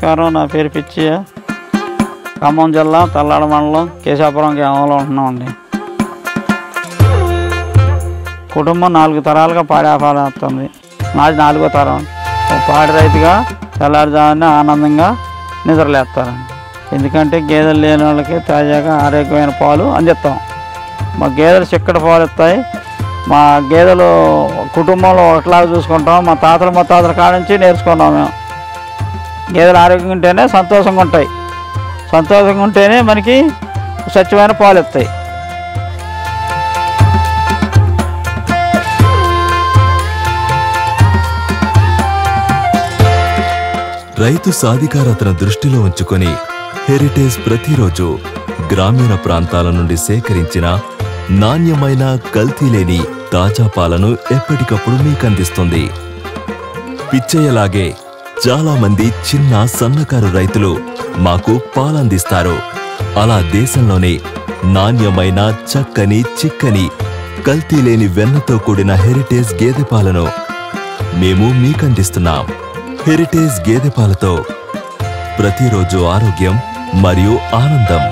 నమస్కారం. నా పేరు పిచ్చయ్య. ఖమ్మం జిల్లా తల్లాడ మండలం కేశాపురం గ్రామంలో ఉంటున్నామండి. కుటుంబం 4 తరాలుగా పాడి వ్యాపారం వస్తుంది. నాది 4వ తరం. పాడి రైతుగా తెల్లారుజామున ఆనందంగా నిద్రలేస్తారండి. ఎందుకంటే గేదెలు లేని వాళ్ళకి తాజాగా ఆరోగ్యమైన పాలు అందిస్తాం. మా గేదెలు చిక్కటి పాలు ఇస్తాయి. మా గేదెలు కుటుంబంలో ఒకటిలాగా చూసుకుంటాం. మా తాతల కాడ నుంచి నేర్చుకున్నాం మేము. గేదెలు ఆరోగ్యంగా ఉంటేనే సంతోషంగా ఉంటాయి. సంతోషంగా ఉంటేనే మనకి స్వచ్ఛమైన పాలు ఇస్తాయి. రైతు సాధికారతను దృష్టిలో ఉంచుకొని హెరిటేజ్ ప్రతిరోజు గ్రామీణ ప్రాంతాల నుండి సేకరించిన నాణ్యమైన కల్తీ లేని తాజా పాలను ఎప్పటికప్పుడు మీకందిస్తుంది. పిచ్చయ్యలాగే చాలా మంది చిన్న సన్నకారు రైతులు మాకు పాలందిస్తారు. అలా దేశంలోనే నాణ్యమైన చక్కని చిక్కని కల్తీ లేని వెన్నతో కూడిన హెరిటేజ్ గేదె పాలను మేము మీకందిస్తున్నాం. హెరిటేజ్ గేదె పాలతో ప్రతిరోజు ఆరోగ్యం మరియు ఆనందం.